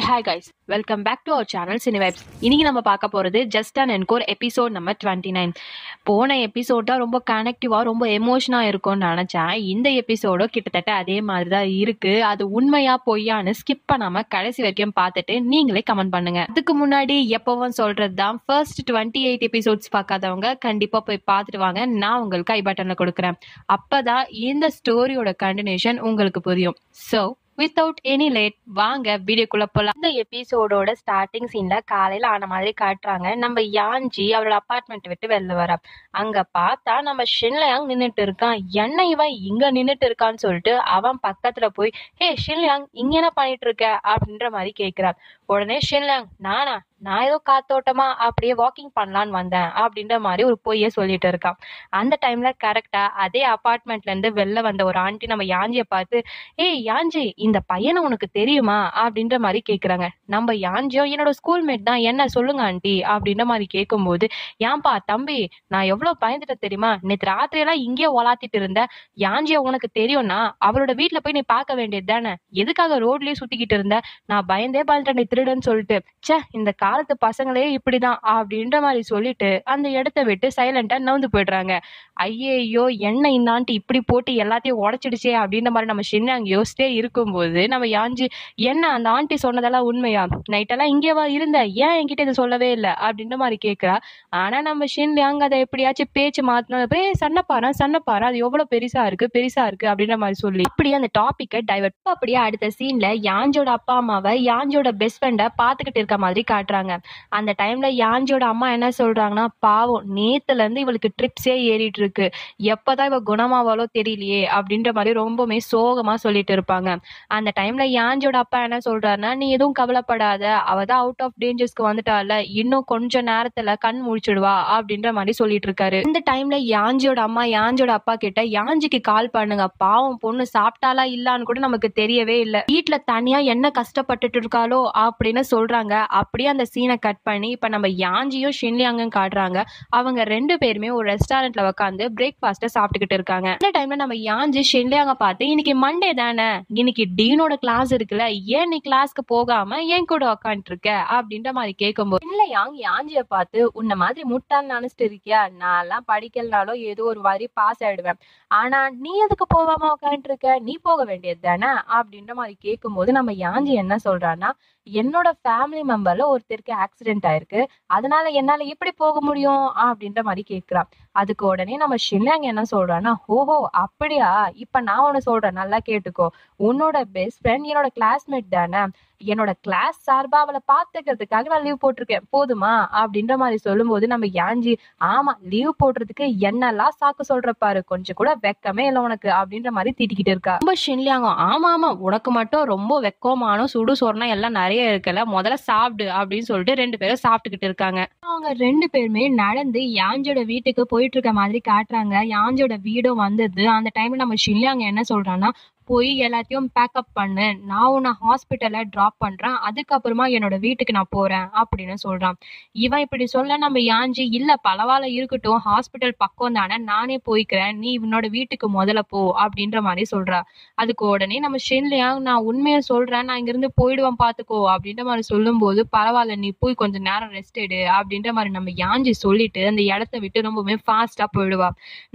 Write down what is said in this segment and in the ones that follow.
Hi guys, welcome back to our channel Cinevibes. இன்னைக்கு நம்ம பார்க்க போறது just and Encore episode number 29. போன எபிசோட் தான் ரொம்ப கனெக்டிவா ரொம்ப எமோஷனா இருக்கும்னு நினைச்சேன். இந்த எபிசோடும் கிட்டத்தட்ட அதே மாதிரி தான் இருக்கு. அது உண்மையா பொய்யான்னு ஸ்கிப் பண்ணாம கடைசி வரைக்கும் பார்த்துட்டு நீங்களே கமெண்ட் பண்ணுங்க. அதுக்கு முன்னாடி எப்பவும் சொல்றது தான், ஃபர்ஸ்ட் 28 எபிசோட்ஸ் பார்க்காதவங்க கண்டிப்பா போய் பார்த்துட்டு வாங்க. நான் உங்களுக்கு ஐ பட்டன்ல கொடுக்குறேன். அப்பதான் இந்த ஸ்டோரியோட கண்டினியூஷன் உங்களுக்கு புரியும். ஸோ வித்தவுட் எனி லேட் வாங்க வீடியோக்குள்ள போலாம். இந்த எபிசோடோட ஸ்டார்டிங் சீன்ல காலையில ஆன மாதிரி காட்டுறாங்க. நம்ம யான்ஜி அவரோட அபார்ட்மெண்ட் விட்டு வெளில வர, அங்க பார்த்தா நம்ம ஷின்லியாங் நின்னுட்டு இருக்கான். என்ன இவன் இங்க நின்னுட்டு இருக்கான்னு சொல்லிட்டு அவன் பக்கத்துல போய், ஹே ஷின்லியாங் இங்க என்ன பண்ணிட்டு இருக்க அப்படின்ற மாதிரி கேக்குறான். உடனே ஷின்லியாங், நான் ஏதோ காத்தோட்டமா அப்படியே வாக்கிங் பண்ணலான்னு வந்தேன் அப்படின்ற மாதிரி ஒரு பொய்ய சொல்லிட்டு இருக்கான். அந்த டைம்ல கரெக்டா அதே அபார்ட்மெண்ட்ல இருந்து வெளில வந்த ஒரு ஆண்டி நம்ம யாஞ்சிய பார்த்து, ஏய் யாஞ்சி இந்த பையனை உனக்கு தெரியுமா அப்படின்ற மாதிரி கேக்குறாங்க. நம்ம யாஞ்சியோ என்னோட ஸ்கூல்மேட் தான், என்ன சொல்லுங்க ஆண்டி அப்படின்ற மாதிரி கேட்கும்போது, ஏன்பா தம்பி நான் எவ்வளவு பயந்துட்டேன் தெரியுமா, நேற்று ராத்திரியெல்லாம் இங்கேயே ஒலாத்திட்டு இருந்த யாஞ்சிய உனக்கு தெரியும்னா அவளோட வீட்டுல போய் நீ பார்க்க வேண்டியது தானே, எதுக்காக ரோட்லயே சுத்திக்கிட்டு இருந்த, நான் பயந்துட்டேன் நீ திருடுன்னு சொல்லிட்டு, ச்சே இந்த காலத்து பசங்களே இப்படிதான் அப்படின்ற மாதிரி சொல்லிட்டு அந்த இடத்த விட்டு சைலண்டா நவுந்து போயிடுறாங்க. ஐயோ என்ன இந்த ஆண்டி இப்படி போட்டு எல்லாத்தையும் உடைச்சிடுச்சே அப்படின்ற மாதிரி நம்ம ஷின்லியாங் யோசிச்சே இருக்கும்போது, நம்ம யாஞ்சி, என்ன அந்த ஆண்டி சொன்னதெல்லாம் உண்மையா, நைட்டெல்லாம் இங்கேவா இருந்த, ஏன் என்கிட்ட இதை சொல்லவே இல்லை அப்படின்ற மாதிரி கேட்கிறா. ஆனா நம்ம ஷின்லியாங் அதை எப்படியாச்சும் பேச்சு மாத்தினப்பே, சண்டை பாரு அது எவ்வளவு பெருசா இருக்கு அப்படின்ற மாதிரி சொல்லி அப்படியே அந்த டாபிக்கை டைவர்ட். அப்படியே அடுத்த சீன்ல யாஞ்சோட அப்பா அம்மாவை யாஞ்சோட பெஸ்ட் ஃப்ரெண்டை பாத்துக்கிட்டு இருக்க மாதிரி காட்டுறாங்க. அந்த டைம்ல யாஞ்சியோட அம்மா என்ன சொல்றாங்கன்னா, பாவம் நேத்துல இருந்து இவளுக்கு ட்ரிப்ஸே ஏறிட்டு இருக்கு, எப்பதான் இவ குணமாவாலோ தெரியலையே அப்படின்ற மாதிரி ரொம்பவுமே சோகமா சொல்லிட்டு இருப்பாங்க. அந்த டைம்ல யாஞ்சியோட அப்பா என்ன சொல்றாருன்னா, நீ எதுவும் கவலைப்படாத, அவதான் அவுட் ஆஃப் டேஞ்சர்ஸ்க்கு வந்துட்டால, இன்னும் கொஞ்ச நேரத்துல கண் முழிச்சிடுவா அப்படின்ற மாதிரி சொல்லிட்டு இருக்காரு. இந்த டைம்ல யாஞ்சியோட அம்மா யாஞ்சியோட அப்பா கிட்ட, யாஞ்சிக்கு கால் பண்ணுங்க, பாவம் பொண்ணு சாப்பிட்டாலா இல்லான்னு கூட நமக்கு தெரியவே இல்லை, வீட்டுல தனியா என்ன கஷ்டப்பட்டுட்டு இருக்காளோ அப்படின்னு சொல்றாங்க. அப்படியே அந்த சீனை கட் பண்ணி இப்ப நம்ம யாஞ்சியும் ஷின்லியாங்கும் காட்டுறாங்க. அவங்க ரெண்டு பேருமே ஒரு ரெஸ்டாரண்ட்ல உட்காந்து பிரேக்ஃபாஸ்ட சாப்பிட்டுக்கிட்டு இருக்காங்க. இந்த டைம்ல நம்ம யாஞ்சி ஷின்லியாங்க பார்த்து, இன்னைக்கு மண்டே தானே, இன்னைக்கு டீனோட கிளாஸ் இருக்குல்ல, ஏன் நீ கிளாஸ்க்கு போகாம ஏன் கூட உட்காந்துட்டு இருக்க அப்படின்ற மாதிரி கேட்கும்போது, ஷின்லியாங் யாஞ்சிய பார்த்து, உன்ன மாதிரி முட்டாள் நினைச்சிட்டு இருக்கியா, நான் எல்லாம் படிக்கலனாலும் ஏதோ ஒரு மாதிரி பாஸ் ஆயிடுவேன், ஆனா நீ எதுக்கு போகாம உட்காந்துட்டு இருக்க, நீ போக வேண்டியது தானே அப்படின்ற மாதிரி கேட்கும்போது, நம்ம யாஞ்சி என்ன சொல்றான்னா, என்னோட ஃபேமிலி மெம்பர்ல ஒருத்தருக்கு ஆக்சிடென்ட் ஆயிருக்கு, அதனால என்னால எப்படி போக முடியும் அப்படின்ற மாதிரி கேட்கிறான். அதுக்கு உடனே நம்ம ஷின்லியாங் என்ன சொல்றான்னா, ஓஹோ அப்படியா, இப்ப நான் உன்ன சொல்றேன் நல்லா கேட்டுக்கோ, உன்னோட பெஸ்ட் ஃப்ரெண்ட் என்னோட கிளாஸ்மேட் தானே, என்னோட கிளாஸ் சார்பா அவளை பாத்துக்கிறதுக்காக நான் லீவ் போட்டிருக்கேன் போதுமா அப்படின்ற மாதிரி சொல்லும்போது, நம்ம யாஞ்சி, ஆமா லீவ் போடுறதுக்கு என்னெல்லாம் சாக்கு சொல்ற பாரு, கொஞ்சம் கூட வெக்கமே இல்லை உனக்கு அப்படின்ற மாதிரி திட்டிக்கிட்டு இருக்கா. ரொம்ப ஷின்லியாங்க, ஆமா உனக்கு மட்டும் ரொம்ப வெக்கமான சுடு சோறுனா எல்லாம் நிறைய இருக்குல்ல, முதல்ல சாப்பிடு அப்படின்னு சொல்லிட்டு ரெண்டு பேரும் சாப்பிட்டுக்கிட்டு இருக்காங்க. அவங்க ரெண்டு பேருமே நடந்து யாஞ்சோட வீட்டுக்கு போயிட்டு இருக்க மாதிரி காட்டுறாங்க. யாஞ்சோட வீடும் வந்தது. அந்த டைம்ல நம்ம ஷின்லியாங்க என்ன சொல்றான்னா, போய் எல்லாத்தையும் பேக்கப் பண்ணு, நான் உன்னை ஹாஸ்பிட்டல்ல டிராப் பண்றேன், அதுக்கப்புறமா என்னோட வீட்டுக்கு நான் போறேன் அப்படின்னு சொல்றான். இவன் இப்படி சொல்ல நம்ம யாஞ்சி, இல்ல பரவாயில்ல இருக்கட்டும், ஹாஸ்பிட்டல் பக்கம் தானே, நானே போய்க்கிறேன், நீ உன்னோட வீட்டுக்கு முதல்ல போ அப்படின்ற மாதிரி சொல்றா. அதுக்கு உடனே நம்ம ஷின்லியாங், நான் உண்மையை சொல்றேன், நான் இங்கிருந்து போயிடுவேன் பாத்துக்கோ அப்படின்ற மாதிரி சொல்லும் போது, பரவாயில்ல நீ போய் கொஞ்ச நேரம் ரெஸ்ட் எடு அப்படின்ற மாதிரி நம்ம யாஞ்சி சொல்லிட்டு அந்த இடத்த விட்டு ரொம்பவுமே ஃபாஸ்டா போயிடுவா.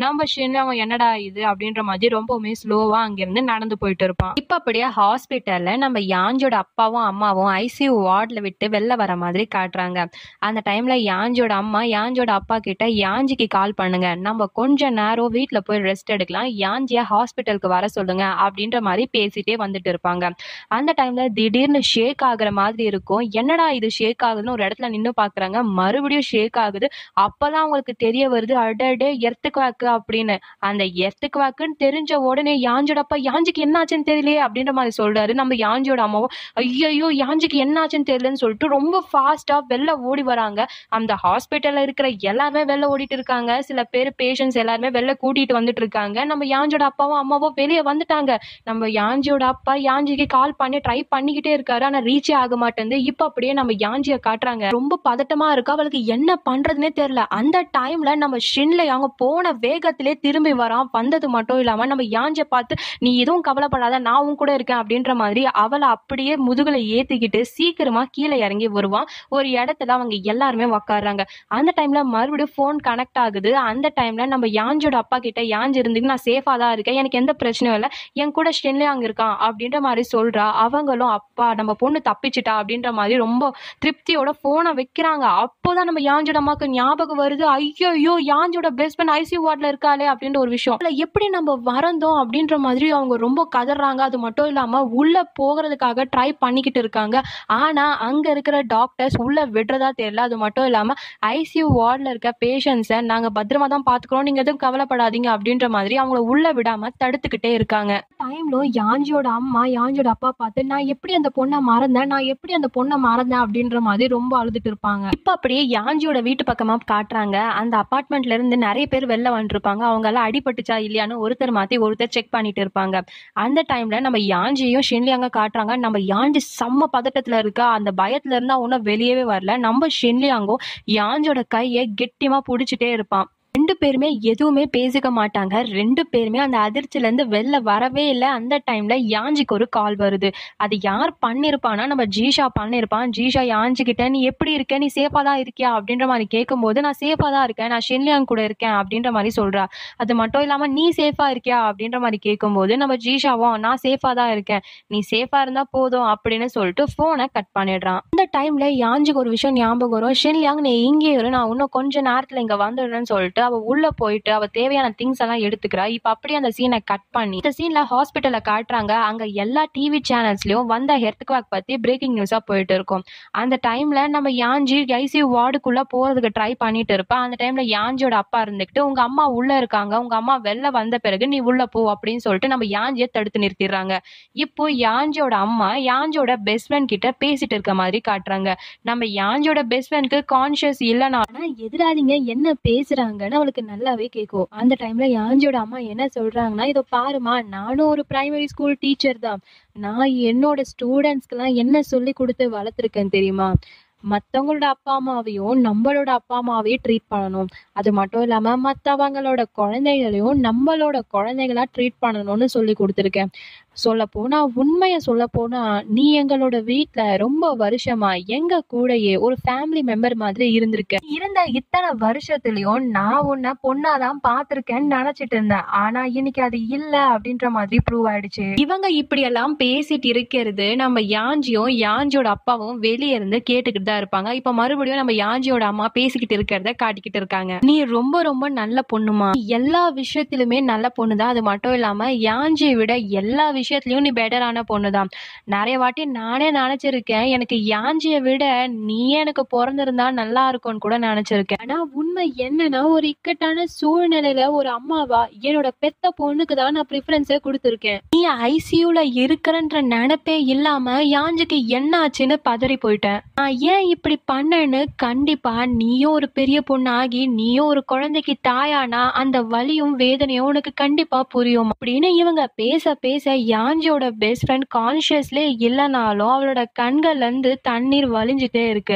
நம்ம ஷின்லியாங் என்னடா இது அப்படின்ற மாதிரி ரொம்பவுமே ஸ்லோவா அங்கிருந்து நடந்து போயிட்டு இருப்பான். இப்ப அப்படியே ஹாஸ்பிட்டல்ல நம்ம யாஞ்சோட அப்பாவும் அம்மாவும் ஐசியூ வார்ட்ல விட்டு வெளில வர மாதிரி காட்டுறாங்க. அந்த டைம்ல யாஞ்சோட அம்மா யாஞ்சோட அப்பா கிட்ட, யாஞ்சிக்கு கால் பண்ணுங்க, நம்ம கொஞ்ச நேரம் வீட்டுல போய் ரெஸ்ட் எடுக்கலாம், யாஞ்சிய ஹாஸ்பிட்டலுக்கு வர சொல்லுங்க அப்படின்ற மாதிரி பேசிட்டே வந்துட்டு இருப்பாங்க. அந்த டைம்ல திடீர்னு ஷேக் ஆகுற மாதிரி இருக்கும். என்னடா இது ஷேக் ஆகுதுன்னு ஒரு இடத்துல நின்னு பாக்குறாங்க, மறுபடியும் ஷேக் ஆகுது. அப்பதான் உங்களுக்கு தெரிய வருது, அடடே எர்த்துக்கு வாக்கு அப்படின்னு. அந்த எர்த்துக்கு வாக்குன்னு தெரிஞ்ச உடனே யாஞ்சோட அப்பா, யாஞ்சி யாஞ்சிக்கு என்ன ஆச்சுன்னு தெரியலையே அப்படின்ற மாதிரி சொல்றாரு. நம்ம யாஞ்சியோட அம்மாவும் ஐயையோ யாஞ்சிக்கு என்ன ஆச்சுன்னு தெரியலன்னு சொல்லிட்டு ரொம்ப ஃபாஸ்டா வெளில ஓடி வராங்க. அந்த ஹாஸ்பிட்டல்ல இருக்கிற எல்லாருமே வெளில ஓடிட்டு இருக்காங்க. சில பேர் பேஷண்ட்ஸ் எல்லாருமே வெளில கூட்டிட்டு வந்துட்டு இருக்காங்க. நம்ம யாஞ்சியோட அப்பாவும் அம்மாவும் வெளிய வந்துட்டாங்க. நம்ம யாஞ்சியோட அப்பா யாஞ்சிக்கு கால் பண்ணி ட்ரை பண்ணிக்கிட்டே இருக்காரு. ஆனா ரீச்சே ஆக மாட்டேங்குது. இப்ப அப்படியே நம்ம யாஞ்சிய காட்டுறாங்க. ரொம்ப பதட்டமா இருக்கு. அவளுக்கு என்ன பண்றதுன்னே தெரியல. அந்த டைம்ல நம்ம ஷின்லே அவங்க போன வேகத்திலே திரும்பி வரான். வந்தது மட்டும் இல்லாம நம்ம யாஞ்சிய பார்த்து நீ எதுவும் கவலைப்படாத, நான் உன் கூட இருக்கேன் அப்படின்ற மாதிரி அவளை அப்படியே முதுகுல ஏத்திக்கிட்டு சீக்கிரமா கீழே இறங்கி வருவான். ஒரு இடத்துல அவங்க எல்லாருமே உக்காடுறாங்க. அந்த டைம்ல மறுபடியும் போன் கனெக்ட் ஆகுது. அந்த டைம்ல நம்ம யாஞ்சியோட அப்பா கிட்ட யாஞ்சி இருந்துக்கு நான் சேஃபா தான் இருக்கேன், எனக்கு எந்த பிரச்சனையும் இல்லை, என் கூட ஷென்லே அங்க இருக்கான் அப்படின்ற மாதிரி சொல்றா. அவங்களும் அப்பா நம்ம பொண்ணு தப்பிச்சிட்டா அப்படின்ற மாதிரி ரொம்ப திருப்தியோட போனை வைக்கிறாங்க. அப்போதான் நம்ம யாஞ்சியோட அம்மாக்கு ஞாபகம் வருது, ஐயோ யாஞ்சியோட பெஸ்ட் ஃப்ரெண்ட் ஐசியூ வார்டுல இருக்காளே அப்படின்ற ஒரு விஷயம். எப்படி நம்ம வரந்தோம் அப்படின்ற மாதிரி அவங்க ரொம்ப கதறாங்க. அது மட்டும் இல்லாம உள்ள போகிறதுக்காக ட்ரை பண்ணிக்கிட்டு இருக்காங்க. ஆனா அங்க இருக்கிற டாக்டர்ஸ் உள்ள விடுறதா தெரியல. அது மட்டும் இல்லாம ஐசியூ வார்டுல இருக்க பேஷண்ட்ஸை நாங்க பத்திரமா தான் பாத்துக்கிறோம், நீங்க எதுவும் கவலைப்படாதீங்க அப்படின்ற மாதிரி அவங்கள உள்ள விடாம தடுத்துக்கிட்டே இருக்காங்க. டைம்ல யாஞ்சியோட அம்மா யாஞ்சியோட அப்பா பார்த்து நான் எப்படி அந்த பொண்ணை மறந்தேன் அப்படின்ற மாதிரி ரொம்ப அழுதுட்டு இருப்பாங்க. இப்ப அப்படியே யாஞ்சியோட வீட்டு பக்கமா காட்டுறாங்க. அந்த அபார்ட்மெண்ட்ல இருந்து நிறைய பேர் வெளில வந்துருப்பாங்க. அவங்க எல்லாம் அடிபட்டுச்சா இல்லையான்னு ஒருத்தர் மாத்தி ஒருத்தர் செக் பண்ணிட்டு இருப்பாங்க. அந்த டைம்ல நம்ம யாஞ்சியும் ஷென்லியாங்க காட்டுறாங்க. நம்ம யாஞ்சி செம்ம பதட்டத்துல இருக்கா. அந்த பயத்துல இருந்தா ஒன்னும் வெளியவே வரல. நம்ம ஷென்லியாங்கோ யாஞ்சியோட கையை கெட்டியமா புடிச்சிட்டே இருப்பான். 2 பேருமே எதுவுமே பேசிக்க மாட்டாங்க. 2 பேருமே அந்த அதிர்ச்சியில இருந்து வெளில வரவே இல்லை. அந்த டைம்ல யாஞ்சிக்கு ஒரு கால் வருது. அது யார் பண்ணிருப்பானா நம்ம ஜீஷா பண்ணிருப்பான். ஜீஷா யாஞ்சி கிட்ட நீ எப்படி இருக்க, நீ சேஃபா தான் இருக்கியா அப்படின்ற மாதிரி கேட்கும்போது நான் சேஃபா தான் இருக்கேன், நான் ஷென்லியாங் கூட இருக்கேன் அப்படின்ற மாதிரி சொல்றா. அது மட்டும் இல்லாம நீ சேஃபா இருக்கியா அப்படின்ற மாதிரி கேட்கும்போது நம்ம ஜீஷாவும் நான் சேஃபா தான் இருக்கேன், நீ சேஃபா இருந்தா போதும் அப்படின்னு சொல்லிட்டு போனை கட் பண்ணிடுறான். அந்த டைம்ல யாஞ்சிக்கு ஒரு விஷயம் ஞாபகம் வரும். ஷென்லியாங் நீ இங்கே இரு, நான் இன்னும் கொஞ்ச நேரத்துல இங்க வந்துடுறேன்னு சொல்லிட்டு அவ உள்ள போயிட்டு அவ தேவையான திங்ஸ் எல்லாம் எடுத்துக்கிறா. இப்ப அப்படியே அந்த சீனை கட் பண்ணி இந்த சீன்ல ஹாஸ்பிட்டல்ல காட்டுறாங்க. அங்க எல்லா டிவி சேனல்ஸ்லயும் வந்த எர்த்குவேக் பத்தி பிரேக்கிங் நியூஸா போயிட்டு இருக்கும். அந்த டைம்ல நம்ம யாஞ்சி ஐசியூ வார்டுக்குள்ள போறதுக்கு ட்ரை பண்ணிட்டு இருப்பா. அந்த டைம்ல யாஞ்சியோட அப்பா இருந்துகிட்டு உங்க அம்மா உள்ள இருக்காங்க, உங்க அம்மா வெளில வந்த பிறகு நீ உள்ள போ அப்படின்னு சொல்லிட்டு நம்ம யாஞ்சியை தடுத்து நிறுத்திடுறாங்க. இப்போ யாஞ்சியோட அம்மா யாஞ்சியோட பெஸ்ட் ஃப்ரெண்ட் கிட்ட பேசிட்டு இருக்க மாதிரி காட்டுறாங்க. நம்ம யாஞ்சியோட பெஸ்ட் ஃப்ரெண்ட்க்கு கான்சியஸ் இல்லைனா எதிராளிங்க என்ன பேசுறாங்கன்னு அவளுக்கு நல்லாவே கேட்கும். அந்த டைம்ல யாஞ்சியோட அம்மா என்ன சொல்றாங்கன்னா, இதோ பாருமா, நானும் ஒரு பிரைமரி ஸ்கூல் டீச்சர் தான், நான் என்னோட ஸ்டூடெண்ட்ஸ்க்கு எல்லாம் என்ன சொல்லி கொடுத்து வளர்த்துருக்கேன் தெரியுமா, மத்தவங்களோட அப்பா அம்மாவையும் நம்மளோட அப்பா அம்மாவையும் ட்ரீட் பண்ணணும், அது மட்டும் இல்லாம மத்தவங்களோட குழந்தைகளையும் நம்மளோட குழந்தைகளா ட்ரீட் பண்ணணும்னு சொல்லி கொடுத்துருக்கேன். உண்மைய சொல்ல போனா நீ எங்களோட வீட்டுல ரொம்ப வருஷமா எங்க கூடயே ஒரு ஃபேமிலி மெம்பர் மாதிரி இருந்திருக்க. இருந்த இத்தனை வருஷத்துலயும் நான் உன்னை பொண்ணாதான் பாத்திருக்கேன்னு நினைச்சிட்டு இருந்தேன். ஆனா இன்னைக்கு அது இல்ல அப்படின்ற மாதிரி ப்ரூவ் ஆயிடுச்சு. இவங்க இப்படி எல்லாம் பேசிட்டு இருக்கிறது நம்ம யாஞ்சியும் யாஞ்சியோட அப்பாவும் வெளியே இருந்து கேட்டுக்கிட்டு தான் இருப்பாங்க. இப்ப மறுபடியும் நம்ம யாஞ்சியோட அம்மா பேசிக்கிட்டு இருக்கிறத காட்டிக்கிட்டு இருக்காங்க. நீ ரொம்ப ரொம்ப நல்ல பொண்ணுமா, எல்லா விஷயத்திலுமே நல்ல பொண்ணுதான். அது மட்டும் இல்லாம யாஞ்சியை விட எல்லா விஷயத்துலயும் நீ பெட்டரான பொண்ணுதான். நிறைய வாட்டி நானே நினைச்சிருக்கேன் எனக்கு யாஞ்சியை விட நீ எனக்கு பிறந்திருந்தா நல்லா இருக்கும்னு கூட நினைச்சிருக்கேன். ஆனா உண்மை என்னன்னா ஒரு இக்கட்டான சூழ்நிலையில ஒரு அம்மாவா என்னோட பெத்த பொண்ணுக்கு தான் நான் ப்ரிஃபரன்ஸே கொடுத்துருக்கேன். நீ ஐசியூல இருக்கிறன்ற நினைப்பே இல்லாம யாஞ்சிக்கு என்ன ஆச்சுன்னு பதறி போயிட்டேன். நான் ஏன் இப்படி பண்ணேன்னு கண்டிப்பா நீயும் ஒரு பெரிய பொண்ணு ஆகி நீயும் ஒரு குழந்தைக்கு தாயானா அந்த வலியும் வேதனையும் உனக்கு கண்டிப்பா புரியும் அப்படின்னு இவங்க பேச பேச யாஞ்சியோட பெஸ்ட் ஃப்ரெண்ட் கான்ஷியஸ்லே இல்லைனாலும் அவளோட கண்கள்ல இருந்து தண்ணீர் வலிஞ்சுட்டே இருக்கு.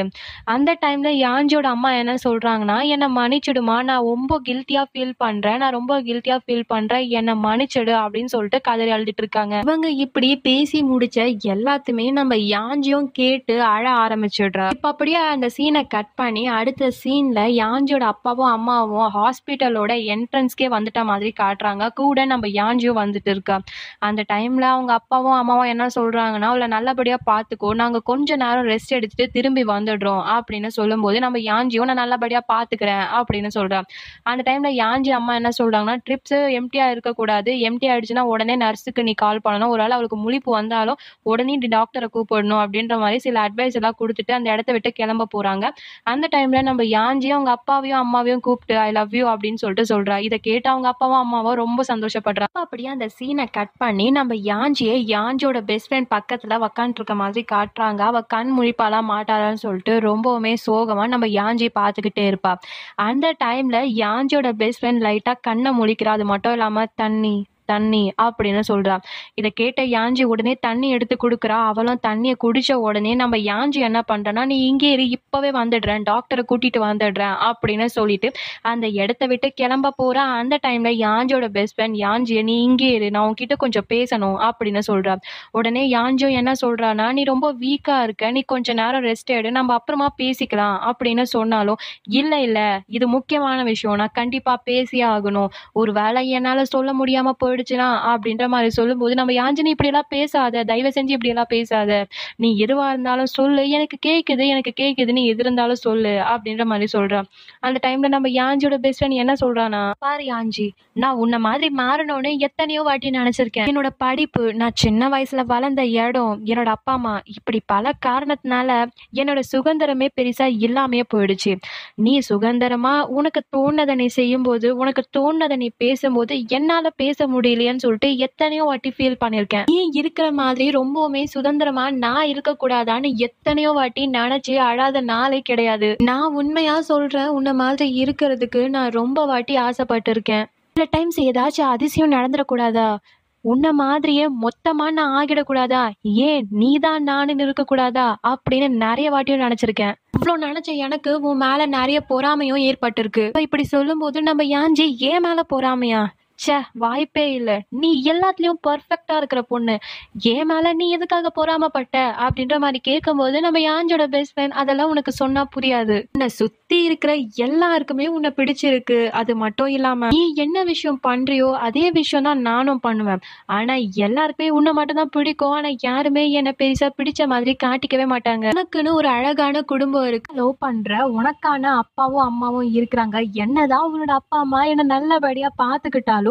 அந்த டைம்ல யாஞ்சியோட அம்மா என்ன சொல்றாங்கன்னா, என்னை மன்னிச்சிடுமா, நான் ரொம்ப கில்ட்டியா ஃபீல் பண்றேன், என்னை மன்னிச்சிடு அப்படின்னு சொல்லிட்டு கதறி அழுதுட்டு இருக்காங்க. இவங்க இப்படி பேசி முடிச்ச எல்லாத்துமே நம்ம யாஞ்சியும் கேட்டு அழ ஆரம்பிச்சிடுறா. இப்ப அப்படியே அந்த சீனை கட் பண்ணி அடுத்த சீன்ல யாஞ்சியோட அப்பாவும் அம்மாவும் ஹாஸ்பிட்டலோட என்ட்ரன்ஸ்க்கே வந்துட்ட மாதிரி காட்டுறாங்க. கூட நம்ம யாஞ்சியும் வந்துட்டு இருக்கா. அந்த டைம்ல அவங்க அப்பாவும் அம்மாவும் என்ன சொல்றாங்கன்னா, அவளை நல்லபடியா பாத்துக்கோ, நாங்க கொஞ்ச நேரம் ரெஸ்ட் எடுத்துட்டு திரும்பி வந்துடுறோம் அப்படின்னு சொல்லும்போது நம்ம யாஞ்சியும் நான் நல்லபடியா பாத்துக்கிறேன் அப்படின்னு சொல்றா. அந்த டைம்ல யாஞ்சி அம்மா என்ன சொல்றாங்கன்னா, ட்ரிப்ஸ் எம்டியா இருக்கக்கூடாது, எம்டி ஆயிடுச்சுன்னா உடனே நர்ஸுக்கு நீ கால் பண்ணணும், ஒரு வேளை அவளுக்கு முழிப்பு வந்தாலும் உடனே டாக்டரை கூப்பிடணும் அப்படின்ற மாதிரி சில அட்வைஸ் எல்லாம் கொடுத்துட்டு அந்த இடத்த விட்டு கிளம்ப போறாங்க. அந்த டைம்ல நம்ம யாஞ்சியும் அவங்க அப்பாவையும் அம்மாவையும் கூப்பிட்டு ஐ லவ் யூ அப்படின்னு சொல்லிட்டு சொல்றா. இதை கேட்டு அவங்க அப்பாவும் அம்மாவும் ரொம்ப சந்தோஷப்படுறா. அப்படியே அந்த சீனை கட் பண்ணி நம்ம யாஞ்சியோட பெஸ்ட் ஃப்ரெண்ட் பக்கத்துல உக்காந்துட்டு இருக்க மாதிரி காட்டுறாங்க. அவ கண் முழிப்பாளா மாட்டாளான்னு சொல்லிட்டு ரொம்பவுமே சோகமா நம்ம யாஞ்சி பார்த்துக்கிட்டே இருப்பா. அந்த டைம்ல யாஞ்சியோட பெஸ்ட் ஃப்ரெண்ட் லைட்டா கண்ணை முழிக்கிறா. அது மட்டும் இல்லாம தண்ணி தண்ணி அப்படின்னு சொல்றா. இதை கேட்ட யாஞ்சி உடனே தண்ணி எடுத்து கொடுக்குறா. அவளும் தண்ணியை குடிச்ச உடனே நம்ம யாஞ்சி என்ன பண்றேன்னா, நீ இங்கே இரு, இப்பவே வந்துடுறேன், டாக்டரை கூட்டிட்டு வந்துடுறேன் அப்படின்னு சொல்லிட்டு அந்த இடத்த விட்டு கிளம்ப போறா. அந்த டைம்ல யாஞ்சியோட பெஸ்ட் ஃப்ரெண்ட் யாஞ்சியை, நீ இங்கே இரு, நான் உன்கிட்ட கொஞ்சம் பேசணும் அப்படின்னு சொல்றா. உடனே யாஞ்சியோ என்ன சொல்றானா, நீ ரொம்ப வீக்கா இருக்க, நீ கொஞ்ச நேரம் ரெஸ்ட் எடு, நம்ம அப்புறமா பேசிக்கலாம் அப்படின்னு சொன்னாலும், இல்ல இல்ல இது முக்கியமான விஷயம், நான் கண்டிப்பா பேசியே ஆகணும், ஒரு வேளை என்னால சொல்ல முடியாம போயிடுச்சுனா அப்படின்ற மாதிரி சொல்லும்போது, நம்ம யாஞ்சினி இப்படி எல்லாம் பேசாத, தயவு செஞ்சு இப்படி எல்லாம் பேசாத, நீ எதுவா இருந்தாலும் சொல்லு, எனக்கு கேக்குது, நீ எது இருந்தாலும் சொல்லு அப்படின்ற மாதிரி சொல்றா. அந்த டைம்ல நம்ம யாஞ்சியோட பெஸ்ட் ஃப்ரெண்ட் என்ன சொல்றானா, பாரு யாஞ்சி, நான் உன்ன மாதிரி மாறணும்னு எத்தனையோ வாட்டி நினைச்சிருக்கேன். என்னோட படிப்பு, நான் சின்ன வயசுல வளர்ந்த இடம், என்னோட அப்பா அம்மா, இப்படி பல காரணத்தினால என்னோட சுதந்திரமே பெருசா இல்லாமையே போயிடுச்சு. நீ சுதந்திரமா உனக்கு தோணுனதை நீ செய்யும்போது, உனக்கு தோணுனதை நீ பேசும்போது என்னால பேச முடியலையேன்னு சொல்லிட்டு எத்தனையோ வாட்டி ஃபீல் பண்ணிருக்கேன். நீ இருக்கிற மாதிரி ரொம்பவுமே சுதந்திரமா நான் இருக்க கூடாதான்னு எத்தனையோ வாட்டி நினைச்சு அழாத நாளே கிடையாது. நான் உண்மையா சொல்றேன், உன்ன மாதிரி இருக்கிறதுக்கு நான் ரொம்ப வாட்டி ஆசைப்பட்டிருக்கேன். சில டைம்ஸ் ஏதாச்சும் அதிசயம் நடந்துடக்கூடாதா, உன்ன மாதிரியே மொத்தமா நான் ஆகிடக்கூடாதா, ஏன் நீதான் நானுன்னு இருக்கக்கூடாதா அப்படின்னு நிறைய வாட்டியும் நினைச்சிருக்கேன். இவ்வளோ நினைச்ச எனக்கு உன் மேல நிறைய பொறாமையும் ஏற்பட்டிருக்கு. இப்படி சொல்லும் போது நம்ம யாஞ்சி ஏன் மேல பொறாமையா, ச்சே வாய்ப்பே இல்லை, நீ எல்லாத்துலயும் பர்ஃபெக்டா இருக்கிற பொண்ணு, ஏன் மேல நீ எதுக்காக பொறாமப்பட்ட அப்படின்ற மாதிரி கேட்கும்போது, நம்ம யாஞ்சோட பெஸ்ட் ஃப்ரெண்ட், அதெல்லாம் உனக்கு சொன்னா புரியாது, உன்னை சுத்தி இருக்கிற எல்லாருக்குமே உன்னை பிடிச்சிருக்கு, அது மட்டும் இல்லாம நீ என்ன விஷயம் பண்றியோ அதே விஷயம் தான் நானும் பண்ணுவேன், ஆனா எல்லாருக்குமே உன்னை மட்டும் தான் பிடிக்கும், ஆனா யாருமே என்னை பெருசா பிடிச்ச மாதிரி காட்டிக்கவே மாட்டாங்க. உனக்குன்னு ஒரு அழகான குடும்பம் இருக்கு, லவ் பண்ற, உனக்கான அப்பாவும் அம்மாவும் இருக்கிறாங்க, என்னதான் உன்னோட அப்பா அம்மா என்ன நல்லபடியா பாத்துக்கிட்டாலும்,